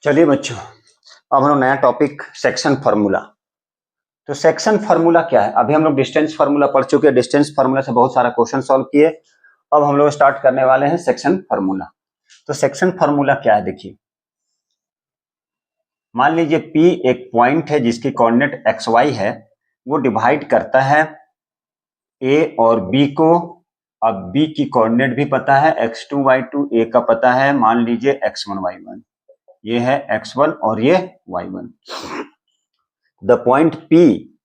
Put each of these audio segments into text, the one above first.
चलिए बच्चों, अब हम लोग नया टॉपिक सेक्शन फार्मूला। तो सेक्शन फार्मूला क्या है? अभी हम लोग डिस्टेंस फार्मूला पढ़ चुके हैं। डिस्टेंस फार्मूला से बहुत सारा क्वेश्चन सॉल्व किए। अब हम लोग स्टार्ट करने वाले हैं सेक्शन फार्मूला। तो सेक्शन फार्मूला क्या है देखिए, मान लीजिए P एक पॉइंट है जिसकी कोऑर्डिनेट XY है, वो डिवाइड करता है A और B को। अब B की कोऑर्डिनेट भी पता है, x2 y2, A का पता है मान लीजिए x1 y1, ये है x1 और ये y1। The point P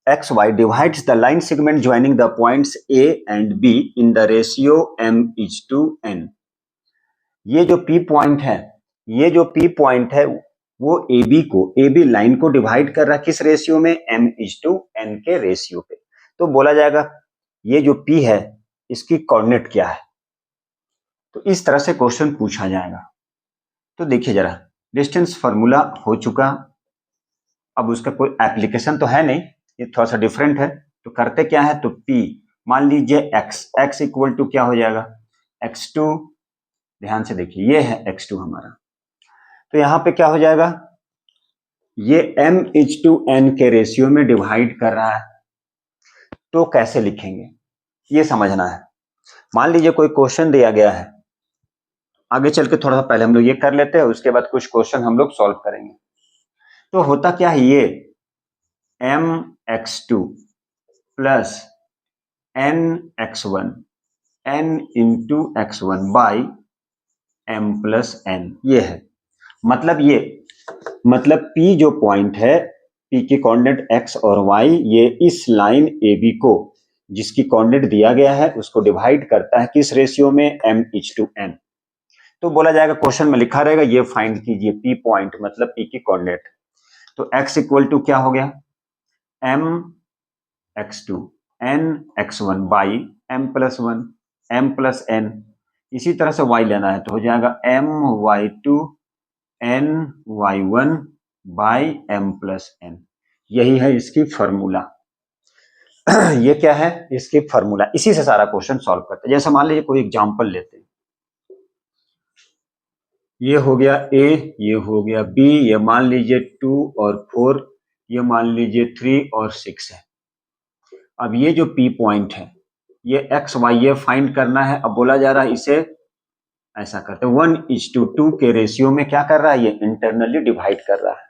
XY divides the line segment joining the points A and B in the ratio m:n। ये जो P पॉइंट है, P पॉइंट है वो AB लाइन को डिवाइड कर रहा है किस रेशियो में? m:n के रेशियो पे। तो बोला जाएगा ये जो P है इसकी कोऑर्डिनेट क्या है। तो इस तरह से क्वेश्चन पूछा जाएगा। तो देखिए जरा, डिस्टेंस फार्मूला हो चुका, अब उसका कोई एप्लीकेशन तो है नहीं, ये थोड़ा सा डिफरेंट है। तो करते क्या है, तो P मान लीजिए x इक्वल टू क्या हो जाएगा, x2। ध्यान से देखिए, ये है x2 हमारा। तो यहाँ पे क्या हो जाएगा, ये m:n के रेशियो में डिवाइड कर रहा है। तो कैसे लिखेंगे ये समझना है। मान लीजिए कोई क्वेश्चन दिया गया है, आगे चल के थोड़ा सा पहले हम लोग ये कर लेते हैं, उसके बाद कुछ क्वेश्चन हम लोग सॉल्व करेंगे। तो होता क्या है, ये mx2 plus nx1 n into x1 by m plus n, ये है। मतलब P जो पॉइंट है, P की कोऑर्डिनेट x और y, ये इस लाइन AB को जिसकी कोऑर्डिनेट दिया गया है उसको डिवाइड करता है किस रेशियो में? m:n। तो बोला जाएगा, क्वेश्चन में लिखा रहेगा ये फाइंड कीजिए P पॉइंट, मतलब P की कोऑर्डिनेट। तो x इक्वल टू क्या हो गया, mx2 nx1 by m plus 1 m plus n। इसी तरह से y लेना है तो हो जाएगा my2 ny1 by m plus n। यही है इसकी फॉर्मूला। ये क्या है, इसकी फॉर्मूला। इसी से सारा क्वेश्चन सॉल्व करते हैं। जैसे मान लीजिए कोई एग्जांपल लेते हैं, ये हो गया A, ये हो गया B, ये मान लीजिए 2 और 4, ये मान लीजिए 3 और 6 है। अब ये जो P पॉइंट है, ये x y ये फाइंड करना है। अब बोला जा रहा है इसे ऐसा करते हैं, 1:2 के रेशियो में क्या कर रहा है, ये इंटरनली डिवाइड कर रहा है।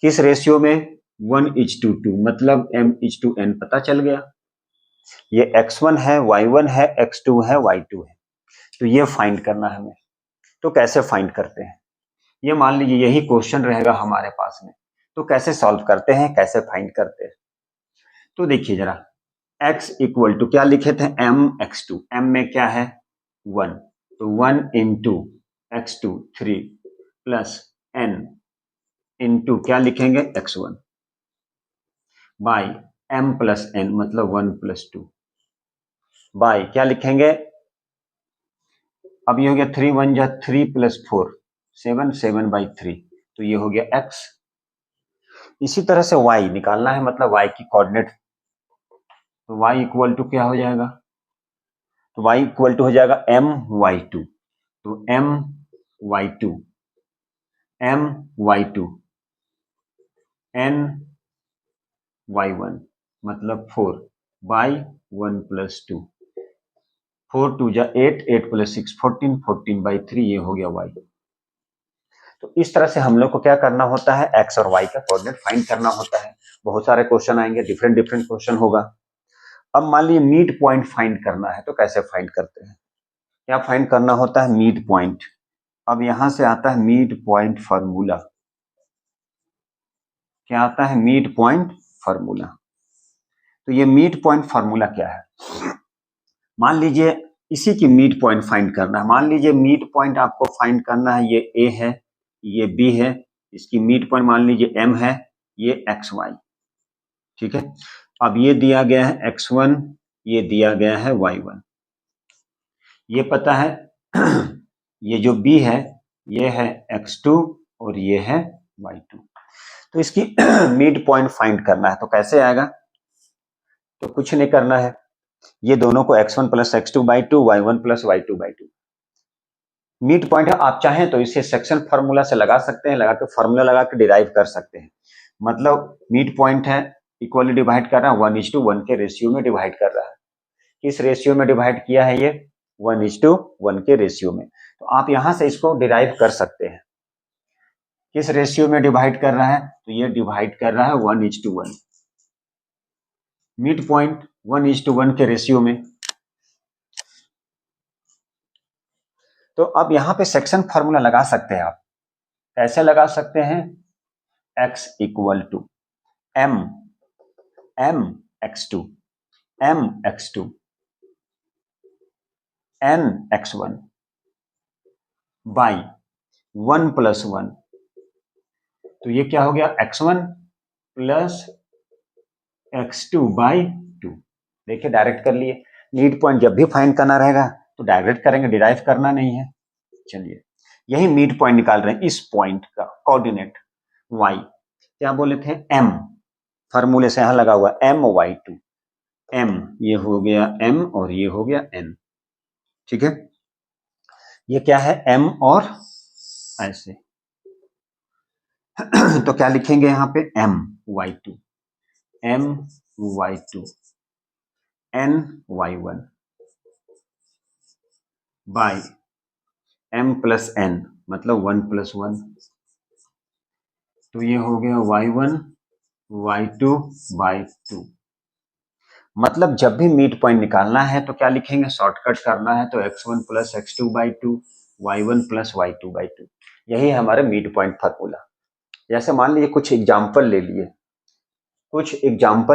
किस रेशियो में? 1:2, मतलब m:n पता चल गया। ये x1 है, y1 है, x2 है, y2 है। तो ये फाइंड करना है हमें। तो कैसे फाइंड करते हैं, ये मान लीजिए यही क्वेश्चन रहेगा हमारे पास में। तो कैसे सॉल्व करते हैं, कैसे फाइंड करते हैं? तो देखिए जरा, x इक्वल टू क्या लिखे थे, mx2, m में क्या है 1, तो 1 into x2 3 plus n into क्या लिखेंगे x1 by m plus n, मतलब 1 प्लस 2 बाई क्या लिखेंगे, अब ये हो गया 3 1 जा 3 प्लस 4 7 7 बाई 3, तो ये हो गया x। इसी तरह से y निकालना है, मतलब y की कोऑर्डिनेट। तो y इक्वल टू क्या हो जाएगा, तो y इक्वल टू हो जाएगा my2, तो my2 ny1 मतलब 4 बाई 1 प्लस 2, 4 2 जा 8 8 प्लस 6 14 14 बाई 3, ये हो गया y। तो इस तरह से हम लोग को क्या करना होता है, x और y का कोऑर्डिनेट फाइंड करना होता है। बहुत सारे क्वेश्चन आएंगे, डिफरेंट डिफरेंट क्वेश्चन होगा। अब मान लीजिए मिड पॉइंट फाइंड करना है, तो कैसे फाइंड करते हैं, क्या फाइंड करना होता है, मिड पॉइंट। अब यहां से आता है मिड पॉइंट फार्मूला। क्या आता है, मिड पॉइंट फार्मूला। तो ये मिड पॉइंट फार्मूला क्या है, मान लीजिए इसी की मिड पॉइंट फाइंड करना है। मान लीजिए मिड पॉइंट आपको फाइंड करना है, ये A है, ये B है, इसकी मिड पॉइंट मान लीजिए M है, ये XY, ठीक है। अब ये दिया गया है x1, ये दिया गया है y1, ये पता है ये जो B है ये है x2 और ये है y2। तो इसकी मिड पॉइंट फाइंड करना है, तो कैसे आएगा, तो कुछ नहीं करना है, ये दोनों को x1 plus x2 by 2, y1 plus y2 by 2, mid point है, आप चाहें तो इसे सेक्शन फार्मूला से लगा सकते हैं, लगा के फार्मूला लगा के डिराइव कर सकते हैं। मतलब मिड पॉइंट है इक्वली डिवाइड कर रहा है 1:1 के रेशियो में डिवाइड कर रहा है। किस रेशियो में डिवाइड किया है ये? 1:1 के रेशियो में। तो आप यहां से इसको डिराइव कर सकते हैं। किस रेशियो में डिवाइड कर रहा है? तो ये डिवाइड कर रहा है 1:1। मिड पॉइंट 1:1 के रेशियो में। तो अब यहां पे सेक्शन फार्मूला लगा सकते हैं आप। कैसे लगा सकते हैं? x equal to m x2 m x2 n x1 by 1 + 1। तो ये क्या हो गया? x1 + x2 by 2। देखिए डायरेक्ट कर लिए। मिड पॉइंट जब भी फाइंड करना रहेगा तो डायरेक्ट करेंगे, डिराइव करना नहीं है। चलिए यही मिड पॉइंट निकाल रहे हैं। इस पॉइंट का कोऑर्डिनेट y क्या बोले थे? m। फार्मूले से यहां लगा हुआ my2 m, ये हो गया m और ये हो गया n। ठीक है, ये क्या है? m और ऐसे तो क्या लिखेंगे यहां पे? my2 ny1 bye m + n, मतलब 1 + 1। तो ये हो गया y1 y2 बाई 2। मतलब जब भी मिड पॉइंट निकालना है तो क्या लिखेंगे? शॉर्टकट करना है तो x1 + x2 by 2 y1 + y2 by 2। यही है हमारा मिड पॉइंट फार्मूला। जैसे मान लीजिए कुछ एग्जाम्पल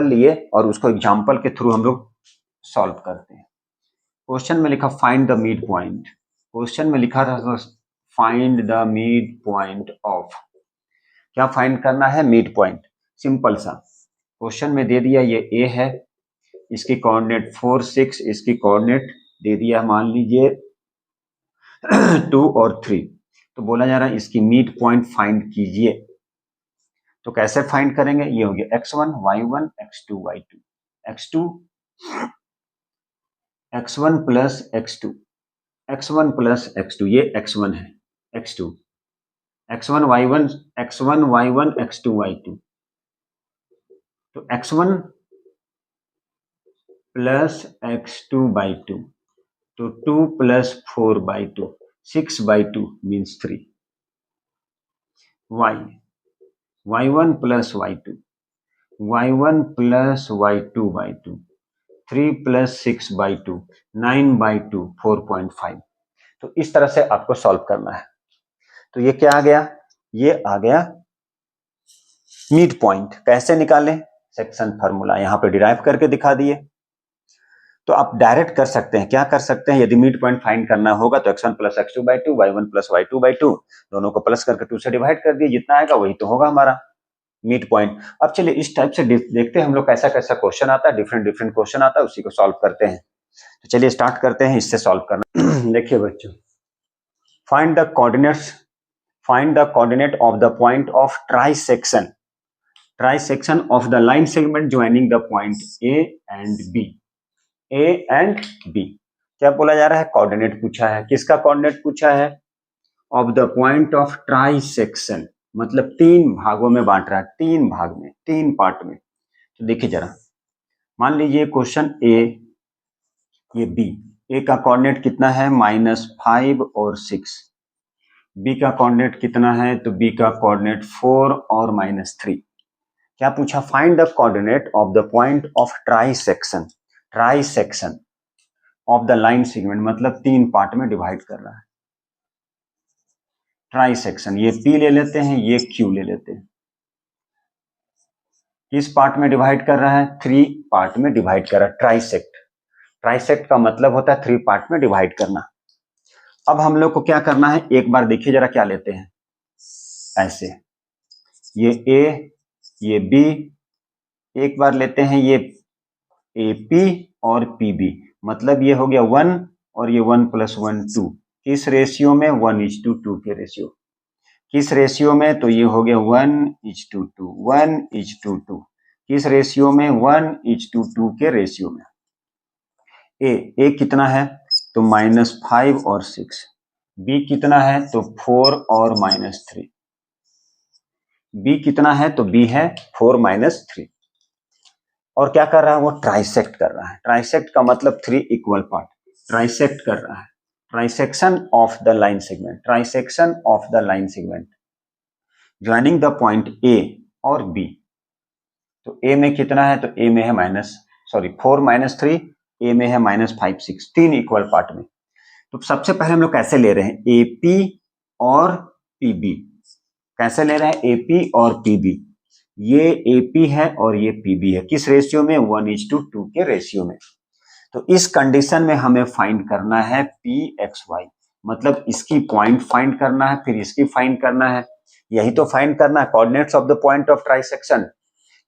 लिए और उसको एग्जाम्पल के थ्रू हम लोग सॉल्व करते हैं। क्वेश्चन में लिखा find the mid point. Question में लिखा था find the mid point of. क्या फाइंड करना है? Mid point. सिंपल सा क्वेश्चन में दे दिया ये a है, इसकी कोऑर्डिनेट 4 6, इसकी कोऑर्डिनेट दे दिया मान लीजिए 2 और 3। तो बोला जा रहा है इसकी मिड पॉइंट फाइंड कीजिए। तो कैसे फाइंड करेंगे? ये हो गया x1 y1 x2 y2 x1 + x2 ये x1 है, x2 x1 y1 x2 y2। तो x1 + x2 बाई 2, तो 2 + 4 by 2, 6 by 2 means 3। y1 + y1 + y2 by 2, 3 + 6 by 2, 9 by 2, 4.5। तो इस तरह से आपको सॉल्व करना है। तो ये क्या आ गया? ये आ गया मिड पॉइंट। कैसे निकालें? सेक्शन फार्मूला यहां पे डिराइव करके दिखा दिए। तो आप डायरेक्ट कर सकते हैं। क्या कर सकते हैं? यदि मिड पॉइंट फाइंड करना होगा तो x1 + x2 by 2 y1 + y2 by 2 दोनों को प्लस करके 2 से डिवाइड कर दिए। जितना आएगा वही तो होगा हमारा मिड पॉइंट। अब चलिए इस टाइप से देखते हैं हम लोग कैसा कैसा क्वेश्चन आता है, डिफरेंट क्वेश्चन आता है, उसी को सॉल्व करते हैं। तो चलिए स्टार्ट करते हैं इससे सॉल्व करना। देखिए बच्चों, find the coordinate of the point of trisection of the line segment joining the point A and B. क्या बोला जा रहा है? कोऑर्डिनेट पूछा है। किसका कोऑर्डिनेट पूछा है? Of the point of trisection, मतलब 3 भागों में बांट रहा है, 3 भाग में, 3 पार्ट में। तो देखिए जरा, मान लीजिए क्वेश्चन ए, ये बी। ए का कोऑर्डिनेट कितना है? -5 और 6। बी का कोऑर्डिनेट कितना है? तो बी का कोऑर्डिनेट 4 और -3। क्या पूछा? Find the coordinate of the point of trisection of the line segment, मतलब 3 पार्ट में डिवाइड कर रहा है। ट्राइसेक्शन, ये P ले लेते हैं, ये Q ले लेते हैं। किस पार्ट में डिवाइड कर रहा है? 3 पार्ट में डिवाइड कर रहा है। ट्राइसेक्ट का मतलब होता है 3 पार्ट में डिवाइड करना। अब हम लोग को क्या करना है? एक बार देखिए जरा, क्या लेते हैं? ऐसे, ये A, ये B, एक बार लेते हैं ये AP और PB, मतलब ये हो गया 1 और ये 1 + 1 2। किस रेशियो में? 1:2 के रेशियो। किस रेशियो में? तो ये हो गया 1:2। किस रेशियो में? 1:2 के रेशियो में। ए कितना है? तो -5 और 6। बी कितना है तो 4 और -3, बी कितना है तो बी है 4 -3। और क्या कर रहा है वो ट्राइसेक्ट कर रहा है। ट्राइसेक्ट का मतलब 3 इक्वल पार्ट, ट्राइसेक्ट कर रहा है। Trisection of the line segment, trisection of the line segment joining the point ए और बी। तो ए में कितना है तो ए में है 4 -3, ए में है -5 6, 3 इक्वल पार्ट में। तो सबसे पहले हम लोग कैसे ले रहे हैं एपी और पीबी, कैसे ले रहे हैं एपी और पीबी। ये एपी है और ये पीबी है, किस रेशियो में 1:2 के रेशियो में। तो इस कंडीशन में हमें फाइंड करना है पी एक्स वाई, मतलब इसकी पॉइंट फाइंड करना है, फिर इसकी फाइंड करना है, यही तो फाइंड करना है coordinates of the point of trisection.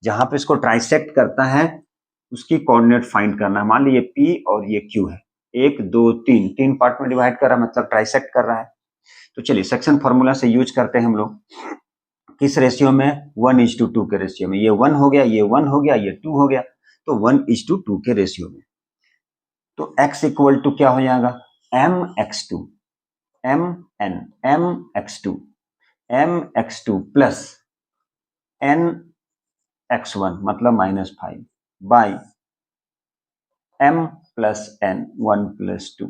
जहां पे इसको ट्राइसेक्ट करता है उसकी कोऑर्डिनेट फाइंड करना है। मान लीजिए पी और ये क्यू है, 1 2 3, 3 पार्ट में डिवाइड कर रहा है, मतलब ट्राइसेक्ट कर रहा है। तो चलिए सेक्शन फॉर्मूला से यूज करते हैं हम लोग, किस रेशियो में 1:2 के रेशियो में। ये 1 हो गया, ये 1 हो गया, ये 2 हो गया, तो 1:2 के रेशियो में। तो x इक्वल टू क्या हो जाएगा mx2 mx2 प्लस nx1 मतलब -5 बाई m प्लस n 1 + 2।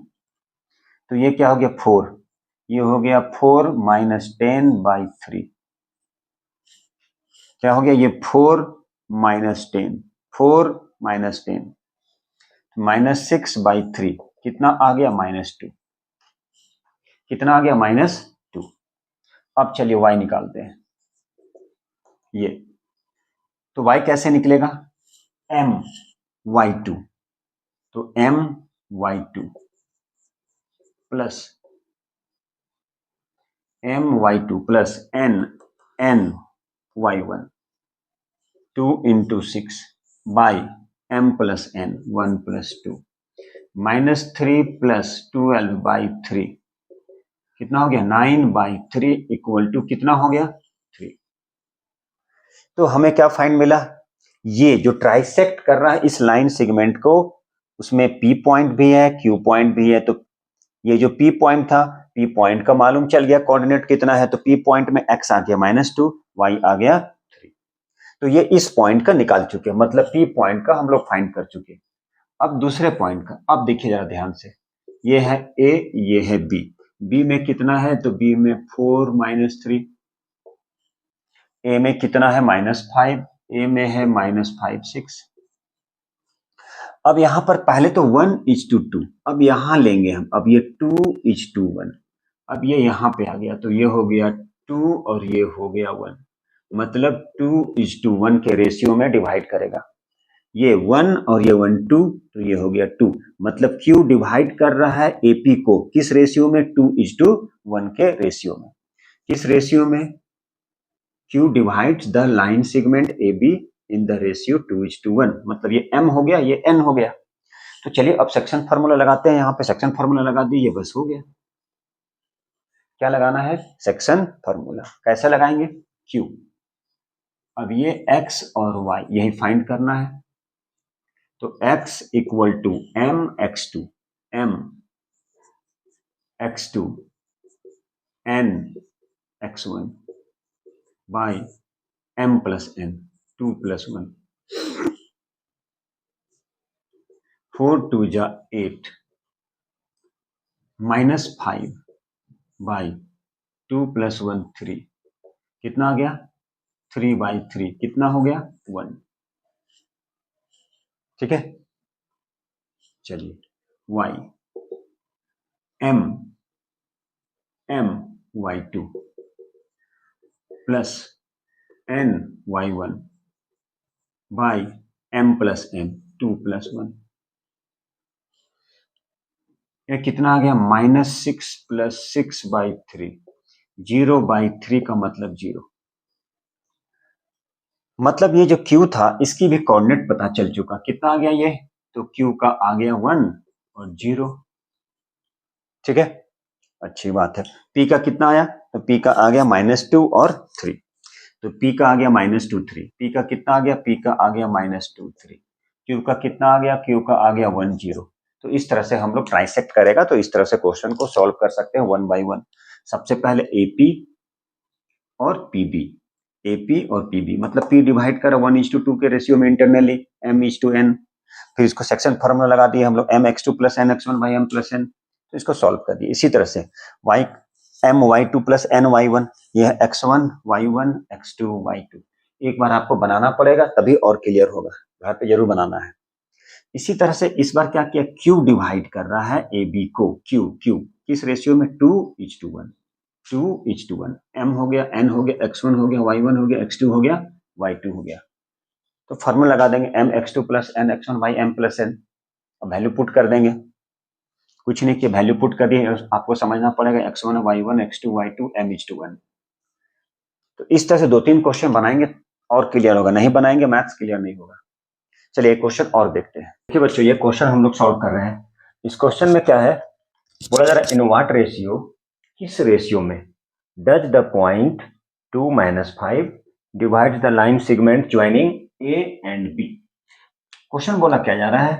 तो ये क्या हो गया 4, ये हो गया 4 - 10/3। क्या हो गया ये 4 - 10, 4 - 10 -6/3 कितना आ गया -2, कितना आ गया -2। अब चलिए y निकालते हैं। ये तो y कैसे निकलेगा my2, तो my2 plus my2 plus ny1 2 × 6 by m plus n 1 + 2 -3 + 12/3 कितना हो गया 9/3 इक्वल टू कितना हो गया 3। तो हमें क्या फाइंड मिला, ये जो ट्राइसेक्ट कर रहा है इस लाइन सेगमेंट को, उसमें पी पॉइंट भी है क्यू पॉइंट भी है। तो ये जो पी पॉइंट था, पी पॉइंट का मालूम चल गया कोऑर्डिनेट कितना है, तो पी पॉइंट में x आ गया -2, y आ गया 3। तो ये इस पॉइंट का निकाल चुके हैं, मतलब पी पॉइंट का हम लोग फाइंड कर चुके हैं। अब दूसरे पॉइंट का, अब देखिए जरा ध्यान से, ये है ए, ये है बी। बी में कितना है तो बी में 4 - 3, ए में कितना है -5, ए में है -5 6। अब यहां पर पहले तो 1:2, अब यहां लेंगे हम, अब ये 2:1, अब ये यहां पे आ गया, तो ये हो गया 2 और ये हो गया 1, मतलब 2:1 के रेशियो में डिवाइड करेगा। ये 1 और ये 1 2, तो ये हो गया 2, मतलब Q डिवाइड कर रहा है AP को किस रेशियो में 2:1 के रेशियो में। किस रेशियो में Q divides the line segment AB in the ratio 2:1, मतलब ये M हो गया, ये N हो गया। तो चलिए अब सेक्शन फार्मूला लगाते हैं, यहाँ पे सेक्शन फार्मूला लगा दिए, बस हो गया। क्या लगाना है सेक्शन फार्मूला, कैसे लगाएंगे Q। अब ये x और y यही फाइंड करना है, तो x equal to mx2 nx1 by m plus n 2 + 1, 4 2 जा 8 -5 बाई 2 + 1 3, कितना आ गया 3/3, कितना हो गया 1। ठीक है, चलिए y my2 plus ny1 by m plus n 2 + 1, ये कितना आ गया -6 + 6/3, 0/3 का मतलब 0। मतलब ये जो Q था इसकी भी कोऑर्डिनेट पता चल चुका, कितना आ गया ये, तो Q का आ गया 1 और 0। ठीक है, अच्छी बात है। P का कितना आया, तो P का आ गया -2 और 3, तो P का आ गया -2 3, P का कितना आ गया, P का आ गया -2 3, Q का कितना आ गया, Q का आ गया 1 0। तो इस तरह से हम लोग ट्राइसेक्ट करेगा तो इस तरह से क्वेश्चन को सॉल्व कर सकते हैं वन बाय वन। सबसे पहले एपी और पीबी, एपी और पीबी मतलब पी डिवाइड करा 1:2 के रेशियो में इंटरनली m:n, फिर इसको सेक्शन फॉर्मूला लगा दिए हम लोग mx2 plus nx1 by m plus n, तो इसको सॉल्व कर दिए। इसी तरह से y my2 प्लस ny1, यह है x1 y1 x2 y2। एक बार आपको बनाना पड़ेगा तभी और क्लियर होगा, घर पे जरूर बनाना है। इसी तरह से इस बार क्या किया, q डिवाइड कर रहा है ए बी को, q किस रेशियो में 2:1, 2:1, m हो गया, n हो गया, x1 हो गया, y1 हो गया, x2 हो गया, y2 हो गया। तो फॉर्मूला लगा देंगे mx2 plus nx1 by m plus n, अब वैल्यू पुट कर देंगे। कुछ नहीं किया, वैल्यू पुट कर दिए, आपको समझना पड़ेगा x1 y1 x2 y2 m:1। तो इस तरह से 2-3 क्वेश्चन बनाएंगे और क्लियर होगा, नहीं बनाएंगे मैथ्स क्लियर नहीं होगा। चलिए एक क्वेश्चन और देखते हैं। देखिए बच्चों, ये क्वेश्चन हम लोग सॉल्व कर रहे हैं। इस क्वेश्चन में क्या है बोला जा रहा है, इन व्हाट रेशियो, किस रेशियो में does the point 2-5 divides the line segment joining A and B. Question बोला क्या जा रहा है,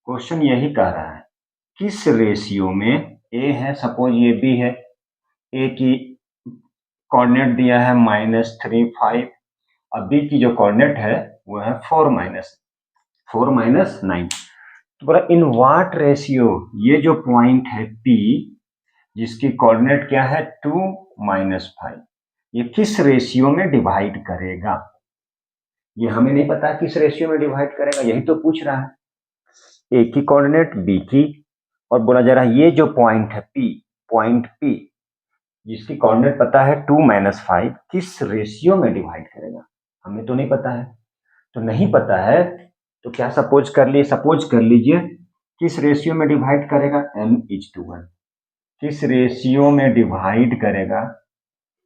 क्वेश्चन यही कह रहा है किस रेशियो में, ए है सपोज ये बी है, ए की कोऑर्डिनेट दिया है -3 5 और बी की जो कोऑर्डिनेट है वो है 4 9। तो बोला इन व्हाट रेशियो, ये जो पॉइंट है P जिसकी कोऑर्डिनेट क्या है 2-5, ये किस रेशियो में डिवाइड करेगा। ये हमें नहीं पता किस रेशियो में डिवाइड करेगा, यही तो पूछ रहा है। ए की कोऑर्डिनेट बी की, और बोला जा रहा है ये जो पॉइंट है P, पॉइंट P जिसकी कोऑर्डिनेट पता है 2-5 किस रेशियो में डिवाइड करेगा, हमें तो नहीं पता है। तो नहीं पता है तो क्या सपोज कर लीजिए किस रेशियो में डिवाइड करेगा, m:1। किस रेशियो में डिवाइड करेगा,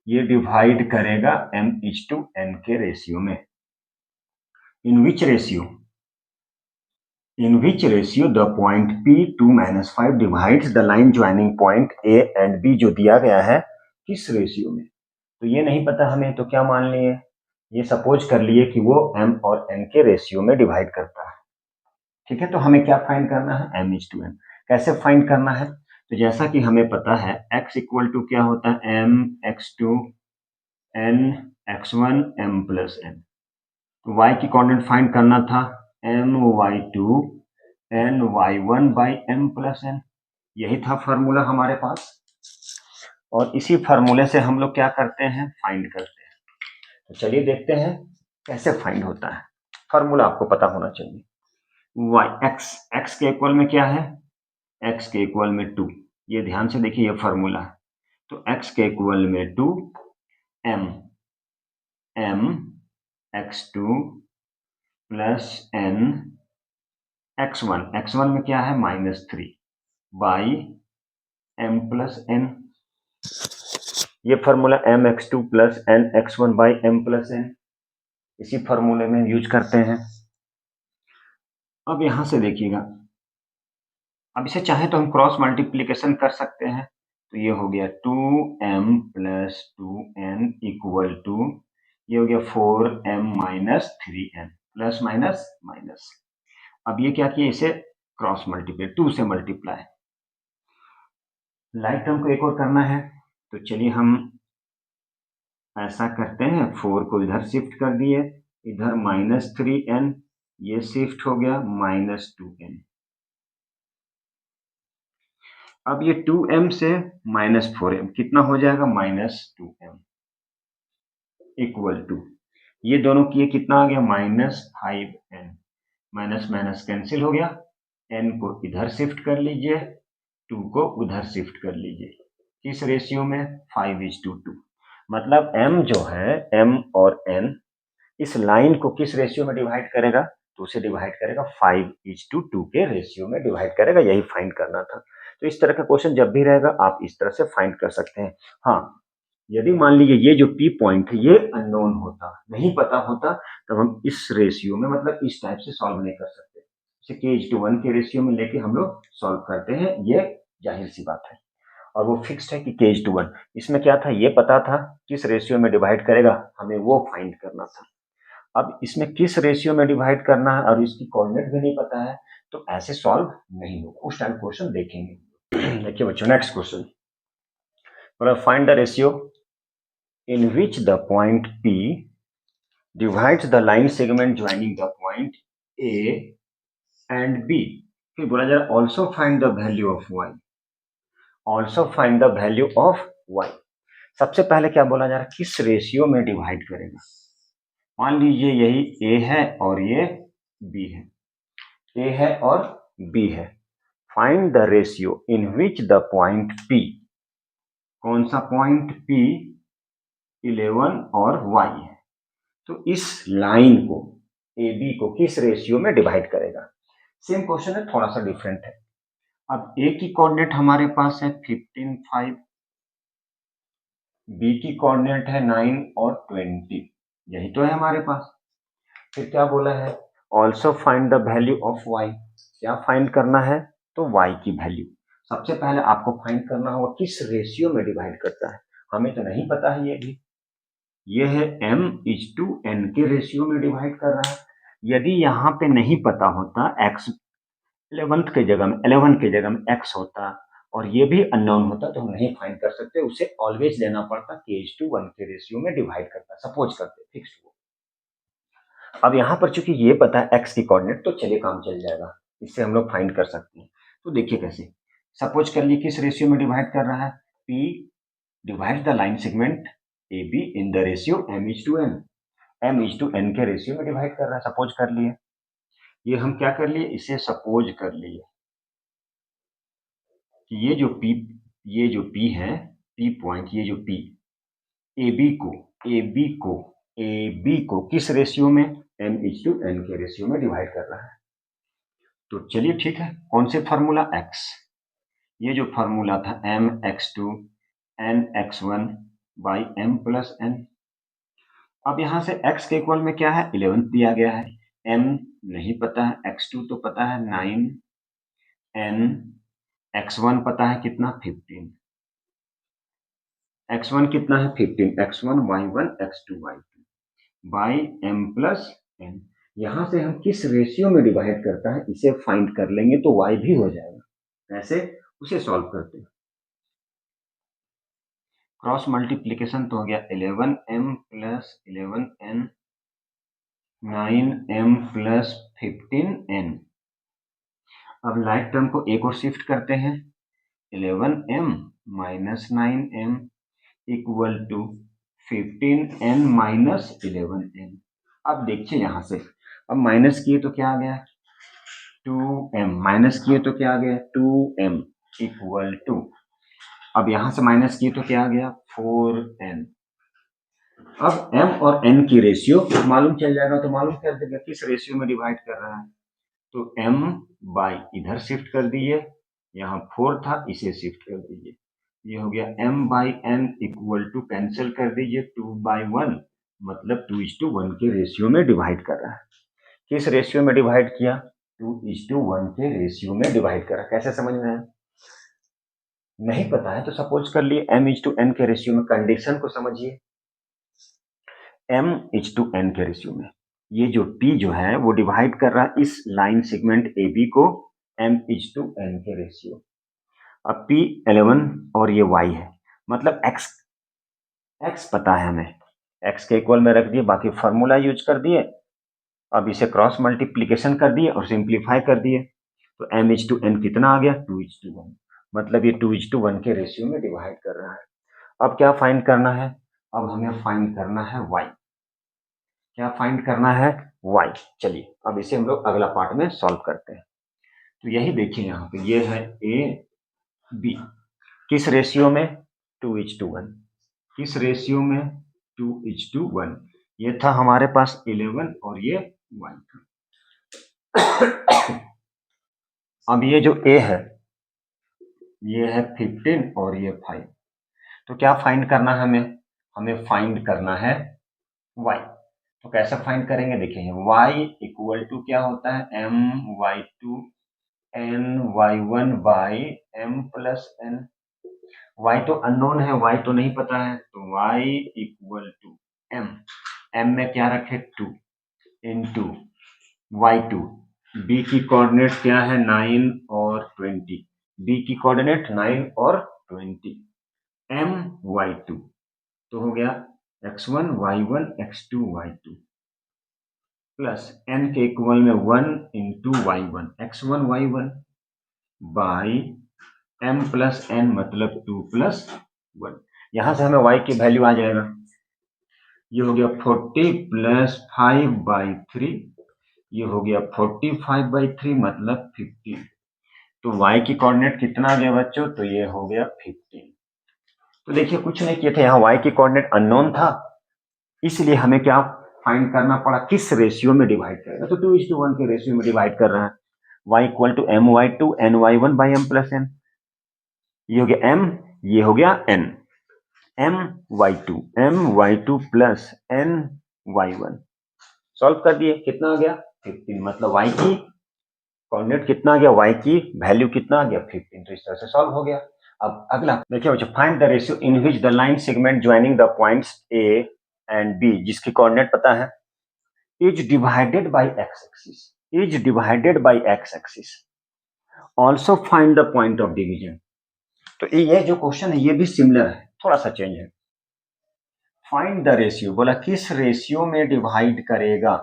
ये डिवाइड करेगा m:n के रेशियो में। In which ratio the point P 2-5 divides the line joining point A and B, जो दिया गया है किस रेशियो में। तो ये नहीं पता हमें, तो क्या मान लिए, ये सपोज कर लिए कि वो m और n के रेशियो में डिवाइड करता है। ठीक है, तो हमें क्या फाइंड करना है, m:n। कैसे फाइंड करना है, तो जैसा कि हमें पता है x इक्वल टू क्या होता है, m x2 n x1 m plus n। तो y की कोऑर्डिनेट फाइंड करना था m y2 n y1 by m plus n, यही था फार्मूला हमारे पास। और इसी फार्मूले से हम लोग क्या करते हैं, फाइंड करते हैं। तो चलिए देखते हैं कैसे फाइंड होता है। फार्मूला आपको पता होना चाहिए। x के इक्वल में क्या है, x के इक्वल में 2, ये ध्यान से देखिए ये फार्मूला है। तो x के इक्वल में 2 m x2 plus n x1 में क्या है -3 बाई m प्लस n, ये formula m x2 plus n x1 by m plus n, इसी फार्मूले में यूज करते हैं। अब यहां से देखिएगा, अब इसे चाहे तो हम क्रॉस मल्टीप्लीकेशन कर सकते हैं। तो ये हो गया 2m plus 2n equal to, ये हो गया 4m minus 3n, plus minus minus. अब ये क्या किया, इसे क्रॉस मल्टीप्लाई, 2 से मल्टीप्लाई। लाइक टर्म को एक और करना है, तो चलिए हम ऐसा करते हैं, 4 को इधर शिफ्ट कर दिए, इधर -3n, ये शिफ्ट हो गया -2n। अब ये 2m से -4m कितना हो जाएगा, -2m इक्वल टू, ये दोनों किए कितना आ गया, -5n, माइनस माइनस कैंसिल हो गया, n को इधर शिफ्ट कर लीजिए, 2 को उधर शिफ्ट कर लीजिए, किस रेशियो में, 5:2। मतलब m जो है, m और n इस लाइन को किस रेशियो में डिवाइड करेगा, तो उसे डिवाइड करेगा 5:2 के रेशियो में डिवाइड करेगा, यही फाइंड करना था। तो इस तरह का क्वेश्चन जब भी रहेगा आप इस तरह से फाइंड कर सकते हैं। हाँ, यदि मान लीजिए ये जो P पॉइंट है ये अननोन होता, नहीं पता होता, तब हम इस रेशियो में मतलब इस टाइप से सॉल्व नहीं कर सकते। इसे k:1 के रेशियो में लेके हम लोग सॉल्व करते हैं, ये जाहिर सी बात है। और वो फिक्स्ड है कि k:1। इसमें क्या था, ये पता था किस रेशियो में डिवाइड करेगा, हमें वो फाइंड करना था। अब इसमें किस रेशियो में डिवाइड करना है और इसकी कोऑर्डिनेट भी नहीं पता है, तो ऐसे सॉल्व नहीं होगा, उस टाइम क्वेश्चन देखेंगे। देखिए बच्चों next question, find the ratio in which the point P divides the line segment joining the point A and B। फिर बोला जा रहा है also find the value of y, also find the value of y। सबसे पहले क्या बोला जा रहा है, किस रेशियो में डिवाइड करेगा। मान लीजिए यही A है और ये B है, A है और B है। Find the ratio in which the point P, कौन सा पॉइंट P 11 और y है, तो इस लाइन को AB को किस रेशियो में डिवाइड करेगा। सेम क्वेश्चन है, थोड़ा सा डिफरेंट है। अब A की कोऑर्डिनेट हमारे पास है 15, 5, B की कोऑर्डिनेट है 9 और 20, यही तो है हमारे पास। फिर क्या बोला है, also find the value of y, क्या फाइंड करना है, तो y की वैल्यू। सबसे पहले आपको फाइंड करना होगा किस रेशियो में डिवाइड करता है, हमें तो नहीं पता है ये भी। ये है m:n के रेशियो में डिवाइड कर रहा है। यदि यहाँ पे नहीं पता होता x 11 के जगह में x होता और ये भी अननोन होता तो हम नहीं फाइंड कर सकते, उसे ऑलवेज लेना पड़ता k:1 के रेशियो में डिवाइड करता, सपोज करते फिक्स हुआ। अब यहाँ पर चूंकि ये पता है x की कोऑर्डिनेट, तो चलिए काम चल जाएगा, इससे हम लोग फाइंड कर सकते हैं। तो देखिए कैसे, सपोज कर लिए किस रेशियो में डिवाइड कर रहा है, P divide the line segment AB in the ratio m:n, m:n के रेशियो में डिवाइड कर रहा है, सपोज कर लिए। ये हम क्या कर लिए, इसे सपोज कर लिए कि ये जो P है, P पॉइंट, ये जो P AB को किस रेशियो में, m:n के रेशियो में डिवाइड कर रहा है। तो चलिए ठीक है, कौन से फार्मूला, x, ये जो फार्मूला था mx2 nx1 by m plus n। अब यहां से x के इक्वल में क्या है, 11 दिया गया है, m नहीं पता है, x2 तो पता है 9, n, x1 पता है कितना 15, x1 कितना है 15, x1 y1 x2 y2 by m plus n। यहां से हम किस रेशियो में डिवाइड करता है इसे फाइंड कर लेंगे तो y भी हो जाएगा। ऐसे उसे सॉल्व करते हैं। क्रॉस मल्टीप्लीकेशन तो हो गया 11m plus 11n, 9m plus 15n। अब लाइक टर्म को एक और शिफ्ट करते हैं, 11m minus 9m equal to 15n minus 11n। अब देखिए यहां से, अब माइनस किए तो क्या आ गया 2m, माइनस किए तो क्या आ गया 2m इक्वल टू, अब यहां से माइनस किए तो क्या आ गया 4n। अब m और n की रेशियो मालूम चल जाएगा, तो मालूम कर देगा किस रेशियो में डिवाइड कर रहा है। तो m बाई इधर शिफ्ट कर दीजिए, यहाँ 4 था इसे शिफ्ट कर दीजिए, ये हो गया m by n equal to, cancel कर दीजिए 2/1, मतलब 2:1 के रेशियो में डिवाइड कर रहा है। किस रेशियो में डिवाइड किया, 2:1 के रेशियो में डिवाइड कर रहा है। कैसे समझना है, नहीं पता है तो सपोज कर लिए m:n के रेशियो में, कंडीशन को समझिए, m:n के रेशियो में ये जो P जो है वो डिवाइड कर रहा है इस लाइन सेगमेंट AB को m:n के रेशियो। अब P 11 और ये y है, मतलब x पता है हमें, x के इक्वल में रख दिए, बाकी फॉर्मूला यूज कर दिए। अब इसे क्रॉस मल्टीप्लीकेशन कर दिए और सिंप्लीफाई कर दिए, तो m:n कितना आ गया 2:1, मतलब ये 2:1 के रेशियो में डिवाइड कर रहा है। अब क्या फाइंड करना है, अब हमें फाइंड करना है y, क्या फाइंड करना है y। चलिए अब इसे हम लोग अगला पार्ट में सॉल्व करते हैं। तो यही देखिए यहाँ पे, ये है a b, किस रेशियो में 2:1, किस रेशियो में 2:1, ये था हमारे पास 11 और ये y था। अब ये जो a है ये है 15 और ये 5, तो क्या फाइंड करना है हमें फाइंड करना है y। तो कैसे फाइंड करेंगे, देखिए y इक्वल टू क्या होता है my2 ny1 by m plus n। y तो अननोन है, y तो नहीं पता है, तो y इक्वल टू m में क्या रखे 2 इंटू y2, बी की कोऑर्डिनेट क्या है 9 और 20, बी की कोऑर्डिनेट 9 और 20, एम वाई टू तो हो गया x1 y1 x2 y2 plus n के इक्वल में 1 into y1 x1 y1 by m plus n मतलब 2 प्लस 1। यहां से हमें y की वैल्यू आ जाएगा, ये हो गया 40 प्लस 5/3, ये हो गया 45/3 मतलब 15। तो y की कोऑर्डिनेट कितना आ गया बच्चों, तो ये हो गया 15। तो देखिए कुछ नहीं किए थे, यहाँ y की कोऑर्डिनेट अननोन था, इसलिए हमें क्या फाइंड करना पड़ा, किस रेशियो में डिवाइड करेगा, तो 2:1 के रेशियो में डिवाइड कर रहा है। y equal to M Y two N Y one by M plus N, ये हो गया m, ये हो गया n, M Y two plus N Y one. Solve कर दिए, कितना आ गया 15, मतलब y की कोऑर्डिनेट कितना आ गया, y की वैल्यू कितना आ गया 15। तो इस तरह से सॉल्व हो गया। अब अगला देखिए बच्चों, find the ratio in which the line segment joining the points a and b, जिसकी कोऑर्डिनेट पता है, is divided bye x axis, is divided bye x axis. Also find the point of division. तो ये जो question है ये भी similar है, थोड़ा सा चेंज है। फाइंड द रेशियो, बोला किस रेशियो में डिवाइड करेगा,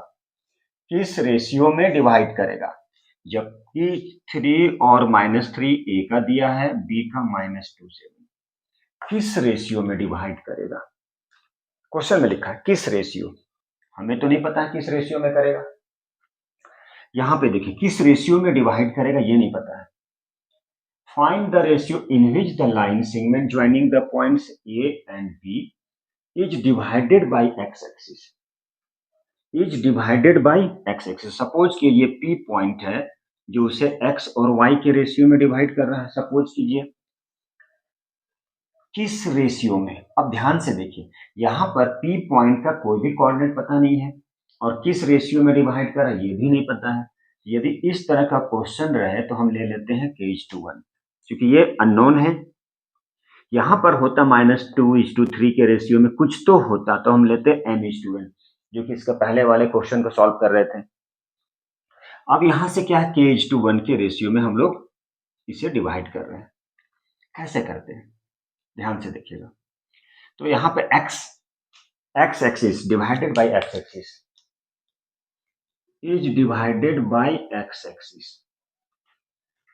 किस रेशियो में डिवाइड करेगा, जबकि 3 और -3 ए का दिया है, बी का -2 से, किस रेशियो में डिवाइड करेगा, क्वेश्चन में लिखा है किस रेशियो, हमें तो नहीं पता है किस रेशियो में करेगा। यहां पे देखिए किस रेशियो में डिवाइड करेगा ये नहीं पता है। Find the ratio in which the line segment joining the points A and B is divided by X axis, is divided by X axis. Suppose कि ये पी पॉइंट है जो उसे एक्स और वाई के रेशियो में डिवाइड कर रहा है, सपोज कीजिए, किस रेशियो में। अब ध्यान से देखिए, यहां पर पी पॉइंट का कोई भी कोऑर्डिनेट पता नहीं है और किस रेशियो में डिवाइड कर रहा है ये भी नहीं पता है। यदि इस तरह का क्वेश्चन रहे तो हम ले लेते हैं k:1, क्योंकि ये अननोन है। यहां पर होता -2:3 के रेशियो में कुछ तो होता, तो हम लेते m:n, जो कि इसका पहले वाले क्वेश्चन को सॉल्व कर रहे थे। अब यहां से क्या है, k:1 के रेशियो में हम लोग इसे डिवाइड कर रहे हैं। कैसे करते हैं ध्यान से देखिएगा। तो यहां पे x axis divided by x axis is divided bye x axis,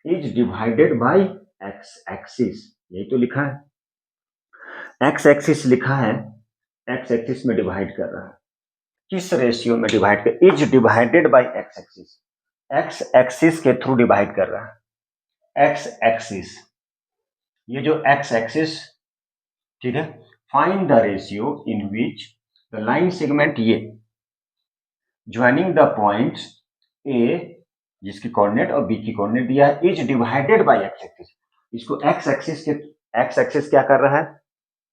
is divided bye x axis, यही तो लिखा है, x एक्सिस लिखा है, x एक्सिस में डिवाइड कर रहा है, किस रेशियो में डिवाइड कर, is divided bye x axis, x axis के थ्रू डिवाइड कर रहा है, x एक्सिस, ये जो x एक्सिस, ठीक है। Find the ratio in which the line segment ये ज्वाइनिंग द पॉइंट्स ए, जिसकी कोऑर्डिनेट और बी की कोऑर्डिनेट दिया है, is divided by X axis, इसको एक्स एक्सिस के, एक्स एक्सिस क्या कर रहा है,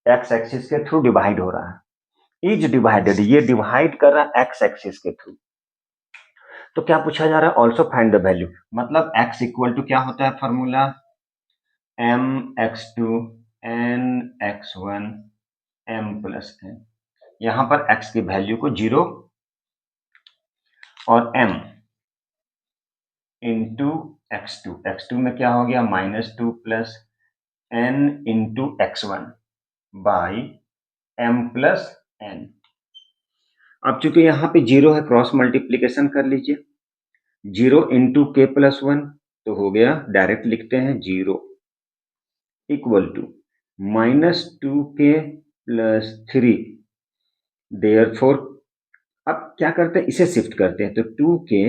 एक्स एक्सिस के थ्रू डिवाइड हो रहा है, इज डिवाइडेड, ये डिवाइड कर रहा है एक्स एक्सिस के थ्रू। तो क्या पूछा जा रहा है, ऑल्सो फाइंड द वैल्यू, मतलब x इक्वल टू क्या होता है formula, mx2 nx1 m plus n। यहां पर x की वैल्यू को 0 और m इंटू x2 में क्या हो गया -2 plus n into x1 by m plus n। अब चूंकि यहाँ पे 0 है, क्रॉस मल्टीप्लीकेशन कर लीजिए, 0 इंटू के प्लस 1 तो हो गया, डायरेक्ट लिखते हैं 0 equal to -2k plus 3, therefore अब क्या करते हैं, इसे शिफ्ट करते हैं, तो 2k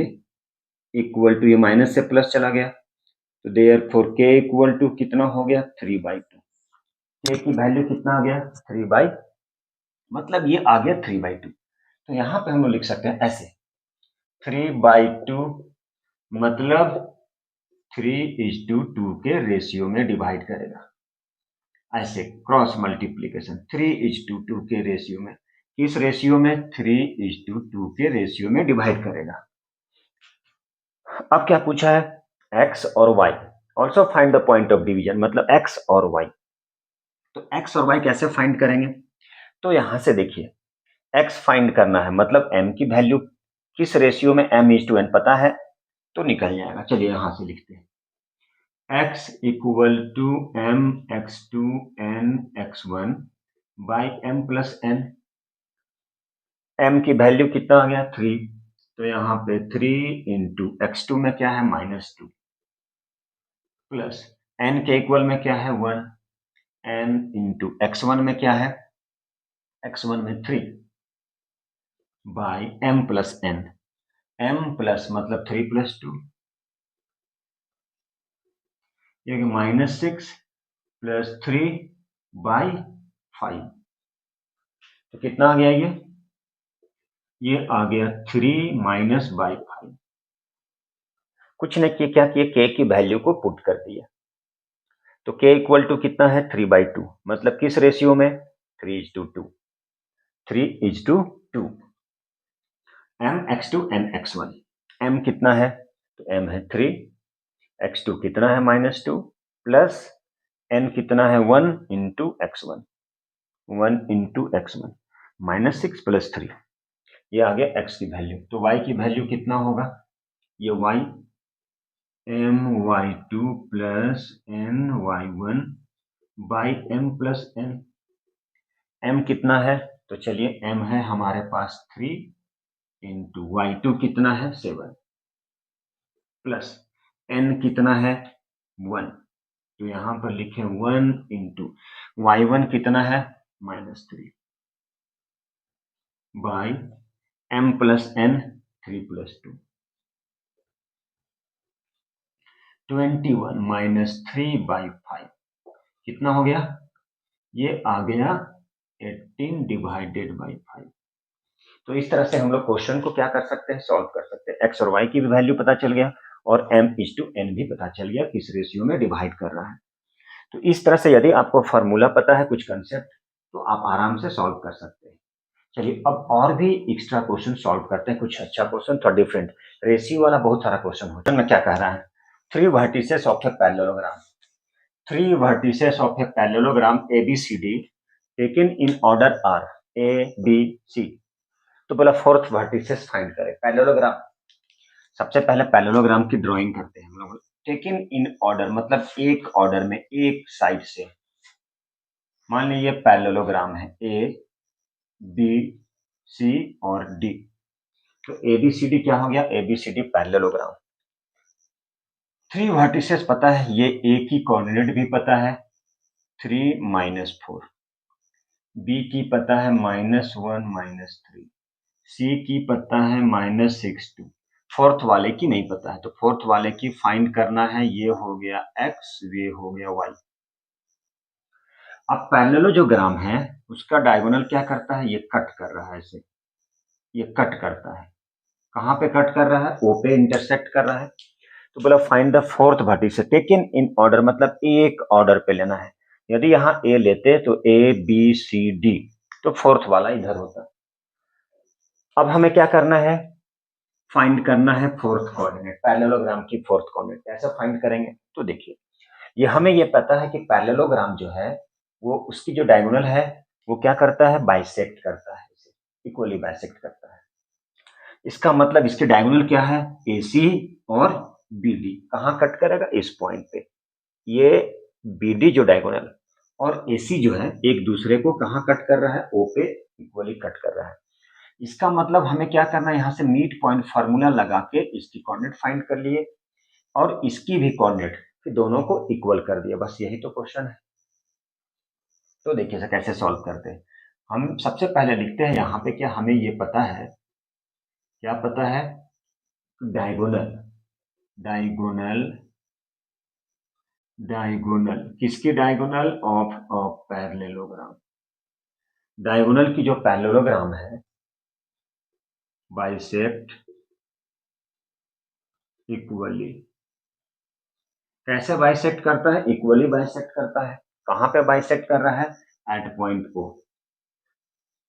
इक्वल टू, ये माइनस से प्लस चला गया, तो देयरफॉर k इक्वल टू कितना हो गया 3/2, k की वैल्यू कितना आ गया 3/, मतलब ये आ गया 3/2। तो यहाँ पे हम लोग लिख सकते हैं ऐसे 3/2 मतलब 3:2 के रेशियो में डिवाइड करेगा, ऐसे क्रॉस मल्टीप्लीकेशन 3:2 के रेशियो में, किस रेशियो में 3:2 के रेशियो में डिवाइड करेगा। अब क्या पूछा है x और y, also find the point of division, मतलब x और y। तो x और y कैसे फाइंड करेंगे, तो यहां से देखिए x फाइंड करना है, मतलब m की वैल्यू किस रेशियो में m:n पता है, तो निकल जाएगा। चलिए यहां से लिखते हैं x equal to M X two N X one by M plus N. M की वैल्यू कितना आ गया 3, तो यहाँ पे 3 इंटू एक्स टू में क्या है -2 प्लस एन के इक्वल में क्या है 1, एन इंटू एक्स वन में क्या है x1 में 3 by m plus n। m plus मतलब 3 प्लस 2 ये -6 प्लस 3 बाई 5, तो कितना आ गया ये आ गया 3 माइनस बाई 5। कुछ ने किया, क्या किया, k की वैल्यू को पुट कर दिया, तो k इक्वल टू कितना है 3/2, मतलब किस रेशियो में 3:2, 3:2। m x2 n x1, m कितना है, तो m है 3, x2 कितना है -2 प्लस n कितना है 1 into x1, 1 into x1 -6 plus 3, ये आ गया x की वैल्यू। तो y की वैल्यू कितना होगा, ये y my2 plus ny1 by m plus n। m कितना है, तो चलिए m है हमारे पास 3 इंटू y2 कितना है 7 प्लस n कितना है 1, तो यहां पर लिखे 1 इंटू y1 कितना है -3 by m plus n 3 plus 2, 21 minus 3 by 5 कितना हो गया, ये आ गया 18 डिवाइडेड बाई 5। तो इस तरह से हम लोग क्वेश्चन को क्या कर सकते हैं, सॉल्व कर सकते हैं। x और y की भी वैल्यू पता चल गया और m/n भी पता चल गया किस रेशियो में डिवाइड कर रहा है। तो इस तरह से यदि आपको फार्मूला पता है, कुछ कंसेप्ट, तो आप आराम से सॉल्व कर सकते हैं। चलिए अब और भी एक्स्ट्रा क्वेश्चन सॉल्व करते हैं, कुछ अच्छा क्वेश्चन थोड़ा डिफरेंट, रेशियो वाला बहुत सारा क्वेश्चन होता है। मैं क्या कह रहा है, 3 vertices of a parallelogram, 3 vertices of a parallelogram ABCD taken in order are A B C। तो बोला फोर्थ वर्टिसेस फाइंड करें। पैरेललोग्राम, सबसे पहले पैरेललोग्राम की ड्राइंग करते हैं हम लोग। टेकन इन ऑर्डर मतलब एक ऑर्डर में, एक साइड से। मान लीजिए पैरेललोग्राम है A B C और D, तो ABCD क्या हो गया, ABCD पैरेललोग्राम। 3 वर्टिसेस पता है, ये A की कोऑर्डिनेट भी पता है 3 -4, B की पता है -1 -3, C की पता है -6 2, फोर्थ वाले की नहीं पता है, तो फोर्थ वाले की फाइंड करना है। ये हो गया x, ये हो गया y। अब पैरेललोग्राम है, उसका डायगोनल क्या करता है, ये कट कर रहा है इसे, ये कट करता है। कहाँ पे कट कर रहा है, O पे इंटरसेक्ट कर रहा है। तो बोला find the fourth vertices taken in order, मतलब एक ऑर्डर पे लेना है। यदि यहाँ A लेते तो A B C D, तो फोर्थ वाला इधर होता। अब हमें क्या करना है, फाइंड करना है फोर्थ कोऑर्डिनेट, पैरेललोग्राम की फोर्थ कोऑर्डिनेट। कैसे फाइंड करेंगे, तो देखिए ये हमें ये पता है कि पैरेललोग्राम जो है वो उसकी जो डायगोनल है वो क्या करता है, बाइसेक्ट करता है, इसे इक्वली बाइसेक्ट करता है। इसका मतलब इसके डायगोनल क्या है, AC और BD। कहाँ कट करेगा, इस पॉइंट पे। ये BD जो डायगोनल और AC जो है एक दूसरे को कहाँ कट कर रहा है, O पे इक्वली कट कर रहा है। इसका मतलब हमें क्या करना है, यहाँ से मीट पॉइंट फार्मूला लगा के इसकी कोऑर्डिनेट फाइंड कर लिए और इसकी भी कोऑर्डिनेट, फिर दोनों को इक्वल कर दिया, बस यही तो क्वेश्चन है। तो देखिए सर कैसे सॉल्व करते हैं। हम सबसे पहले लिखते हैं यहाँ पे, क्या हमें ये पता है, क्या पता है, डायगोनल, डायगोनल, डायगोनल किसकी डायगोनल, ऑफ पैरेललोग्राम। डायगोनल की जो पैरेललोग्राम है बाइसेक्ट इक्वली। कैसे बाइसेक्ट करता है, इक्वली बाइसेक्ट करता है। कहां पे बाइसेक्ट कर रहा है, at point O,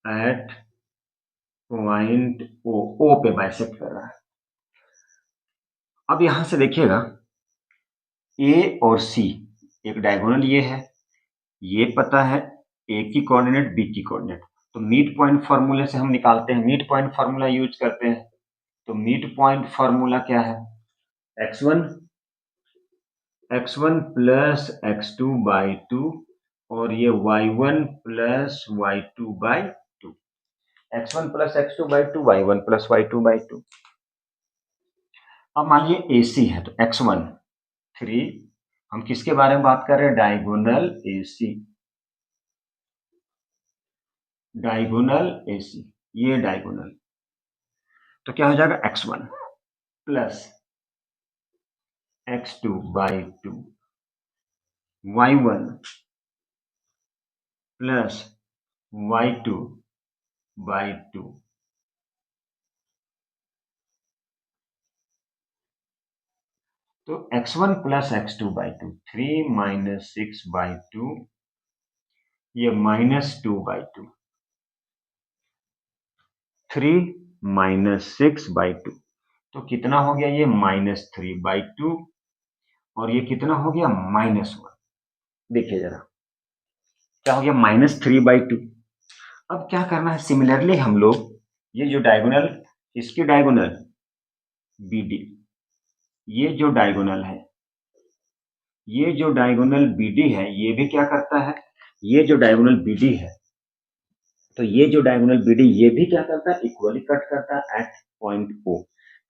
at point O पे बाइसेक्ट कर रहा है। अब यहां से देखिएगा A और C, एक डायगोनल ये है, ये पता है A की कोऑर्डिनेट B की कोऑर्डिनेट, तो मीट पॉइंट फार्मूले से हम निकालते हैं, मीट पॉइंट फार्मूला यूज करते हैं। तो मीट पॉइंट फार्मूला क्या है, x1 प्लस x2 बाई 2 और ये y1 plus y2 by 2। x1 plus x2 by 2, y1 plus y2 by 2। अब मान लीजिए AC है तो x1 3, हम किसके बारे में बात कर रहे हैं? डायगोनल AC, डायगोनल AC, ये डायगोनल। तो क्या हो जाएगा? x1 plus x2 by 2, y1 plus y2 by 2। तो x1 plus x2 by 2, 3 minus 6 by 2, ये -2 बाई 2, 3 माइनस 6 बाई 2, तो कितना हो गया? ये -3 बाई 2 और ये कितना हो गया? -1। देखिए जरा क्या हो गया? -3 बाई 2। अब क्या करना है? सिमिलरली हम लोग ये जो डायगोनल, इसकी डायगोनल BD, ये जो डायगोनल है, ये जो डायगोनल BD है, ये भी क्या करता है? ये जो डायगोनल BD है, तो ये जो डायगोनल BD ये भी क्या करता है? इक्वली कट करता है एट पॉइंट O।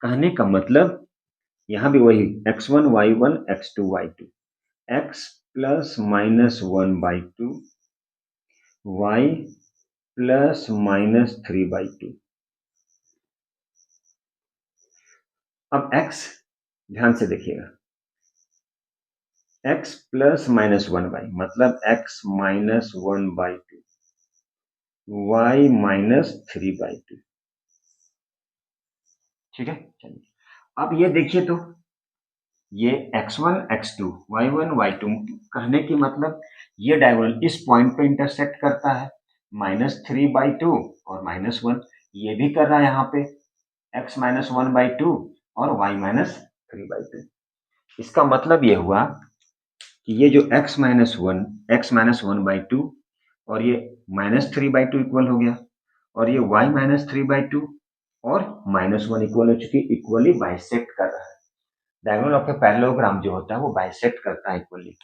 कहने का मतलब यहां भी वही x1 y1 x2 y2, x plus -1 by 2, y plus -3 by 2। अब x ध्यान से देखिएगा, x प्लस -1 बाई मतलब x -1 बाई 2, y -3 बाई 2। ठीक है, चलिए अब ये देखिए तो ये x1 x2 y1 y2 कहने की मतलब ये डायगोनल इस पॉइंट पे इंटरसेक्ट करता है, -3 बाई 2 और -1। ये भी कर रहा है यहाँ पे x -1 बाई 2 और y -3 बाई 2। इसका मतलब ये हुआ कि ये जो x -1 बाई 2 और ये -3 बाई 2 इक्वल हो गया, और ये y -3 बाई 2 और -1 इक्वल हो चुकी, इक्वली बाइसेक्ट कर रहा है। डायगोनल ऑफ ए पैरेललोग्राम जो होता है वो बाइसेक्ट करता है इक्वली।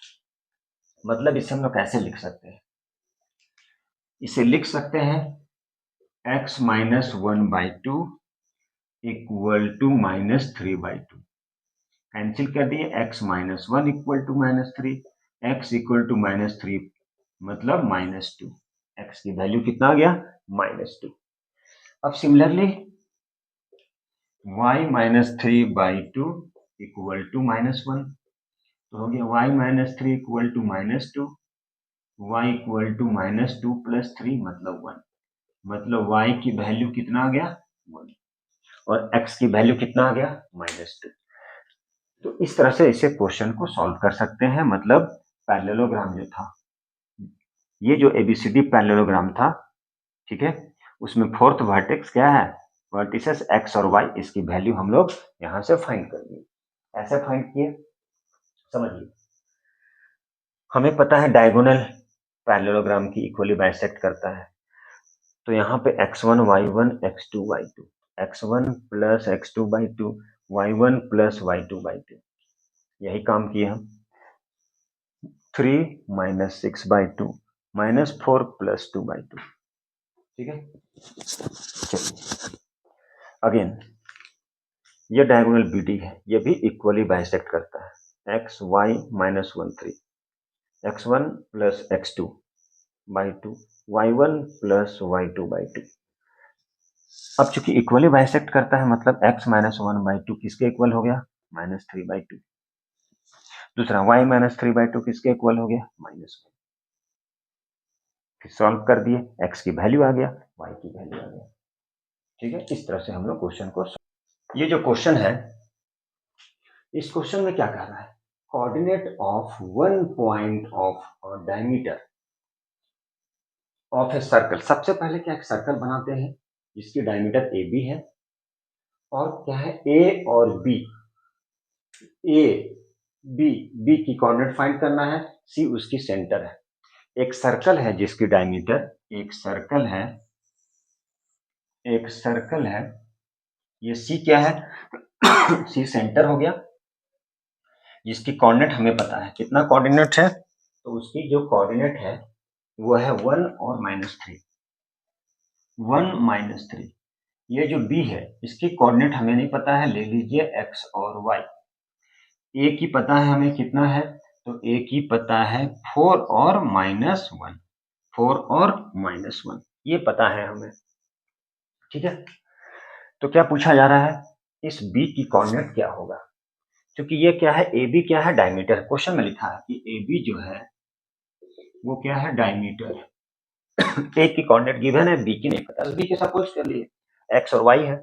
मतलब इसे हम लोग कैसे लिख सकते हैं? इसे लिख सकते हैं x -1 by 2 equal to -3 by 2। Cancel कर दिए, x -1 equal to -3, x equal to -3 मतलब -2। x की वैल्यू कितना आ गया? -2। अब similarly y -3 by 2 equal to -1, तो हो गया y -3 equal to -2, y equal to -2 plus 3 मतलब 1, मतलब y की वैल्यू कितना आ गया? 1 और x की वैल्यू कितना आ गया? -2। तो इस तरह से इसे क्वेश्चन को सॉल्व कर सकते हैं। मतलब पैरेललोग्राम जो था, ये जो ABCD पैरेललोग्राम था, ठीक है, उसमें फोर्थ वर्टेक्स क्या है? वर्टिसेस x और y, इसकी वैल्यू हम लोग यहां से फाइंड कर लिए। ऐसे फाइंड किए, समझिए हमें पता है डायगोनल पैरेललोग्राम की इक्वली बाइसेक्ट करता है, तो यहाँ पे x1 y1 x2 y2, x1 plus x2 by 2, y1 plus y2 by 2, यही काम किए हम। 3 माइनस 6 बाई 2 -4 प्लस 2 बाई 2। ठीक है, चलिए अगेन ये डायगोनल BD है, ये भी इक्वली बाइसेक्ट करता है। x y -1 3, x1 plus x2 by 2, y1 plus y2 by 2। अब चूंकि इक्वली बाइसेक्ट करता है मतलब x -1 बाई 2 किसके इक्वल हो गया? -3 बाई 2। दूसरा y -3 बाई 2 किसके इक्वल हो गया? -1। फिर सॉल्व कर दिए, x की वैल्यू आ गया, y की वैल्यू आ गया। ठीक है, इस तरह से हम लोग क्वेश्चन को, ये जो क्वेश्चन है, इस क्वेश्चन में क्या कह रहा है? Coordinate of one point of diameter of a circle. सबसे पहले क्या एक सर्कल बनाते हैं जिसकी डायमीटर AB है, और क्या है? A और B, A B की कोऑर्डिनेट फाइंड करना है, C उसकी सेंटर है। एक सर्कल है जिसकी डायमीटर, एक सर्कल है, ये C क्या है? C सेंटर हो गया, जिसकी कोऑर्डिनेट हमें पता है, कितना कोऑर्डिनेट है, तो उसकी जो कोऑर्डिनेट है वो है 1 और -3, 1 -3। ये जो b है इसकी कोऑर्डिनेट हमें नहीं पता है, ले लीजिए x और y। a की पता है हमें कितना है, तो a की पता है 4 और -1, 4 और -1, ये पता है हमें। ठीक है, तो क्या पूछा जा रहा है, इस b की कोऑर्डिनेट क्या होगा, क्योंकि ये क्या है, AB क्या है, डायमीटर। क्वेश्चन में लिखा है कि AB जो है वो क्या है, डायमीटर। A की कोऑर्डिनेट गिवन है, B की नहीं पता, B के सपोज कर लिए, x और y है।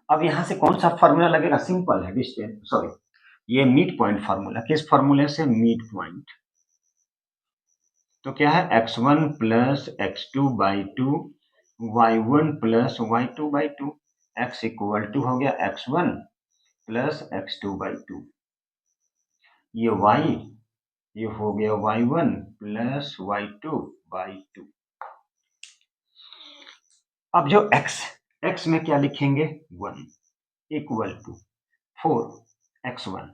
अब यहां से कौन सा फॉर्मूला लगेगा, सिंपल है, डिस्टेंस, सॉरी, ये मिड पॉइंट फार्मूला। किस फार्मूले से, मिड पॉइंट। तो क्या है, x1 plus x2 by 2, y1 plus y2 by 2, x equal to हो गया x1 प्लस x2 बाई 2, ये y, ये हो गया y1 प्लस y2 बाई 2। अब जो x में क्या लिखेंगे, 1 equal to 4x1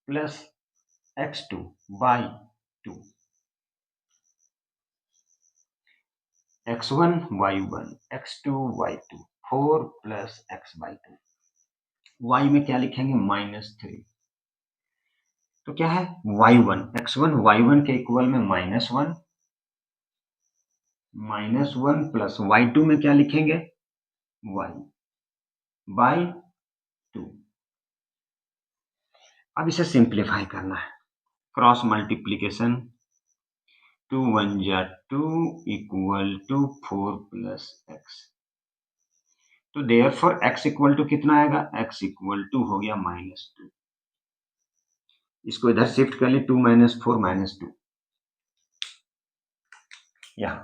plus x2 by 2, x1 y1 x2 y2, 4 plus x by 2। y में क्या लिखेंगे, -3। तो क्या है, y1, x1 y1 के इक्वल में -1, -1 प्लस y2 में क्या लिखेंगे, y बाई 2। अब इसे सिंप्लीफाई करना है, क्रॉस मल्टीप्लीकेशन, 2 1 जा 2 इक्वल टू 4 प्लस x। तो देयरफॉर x इक्वल टू कितना आएगा, x इक्वल टू हो गया -2। इसको इधर शिफ्ट कर लिए, 2 - 4 -2, यहां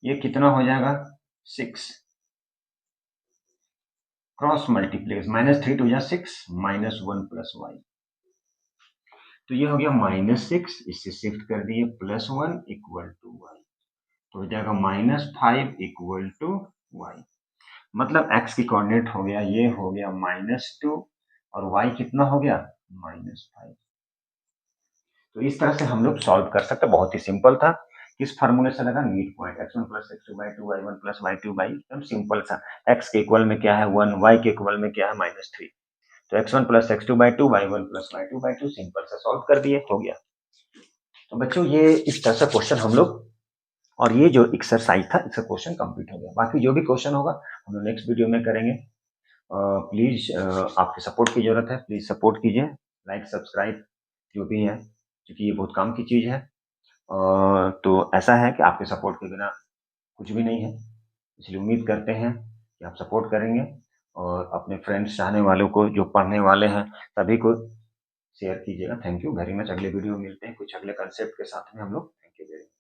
ये कितना हो जाएगा, 6। क्रॉस मल्टीप्लेक्स, -3 2 जा 6, -1 प्लस y, तो ये हो गया -6, इससे शिफ्ट कर दिए, +1 इक्वल टू y, तो हो जाएगा -5 इक्वल टू y। मतलब x की कोऑर्डिनेट हो गया, ये हो गया -2 और y कितना हो गया, -5। तो इस तरह से हम लोग सॉल्व कर सकते, बहुत ही सिंपल था। किस फार्मूले से लगा, mid point, x1 plus x2 by 2, y1 plus y2 by, एकदम सिंपल सा। x के इक्वल में क्या है 1, y के इक्वल में क्या है -3, तो x1 plus x2 by 2, y1 plus y2 by 2, simple सा सॉल्व कर दिए, हो गया। तो बच्चों ये इस तरह से क्वेश्चन हम लोग, और ये जो एक्सरसाइज था इसका क्वेश्चन कंप्लीट हो गया। बाकी जो भी क्वेश्चन होगा हम लोग नेक्स्ट वीडियो में करेंगे। प्लीज आपके सपोर्ट की जरूरत है, प्लीज सपोर्ट कीजिए, लाइक सब्सक्राइब जो भी है, क्योंकि ये बहुत काम की चीज है। तो ऐसा है कि आपके सपोर्ट के बिना कुछ भी नहीं है, इसलिए उम्मीद करते हैं कि आप सपोर्ट करेंगे और अपने फ्रेंड्स, चाहने वालों को, जो पढ़ने वाले हैं सभी को शेयर कीजिएगा। Thank you very much. अगले वीडियो में मिलते हैं कुछ अगले कंसेप्ट के साथ में हम लोग। Thank you very much.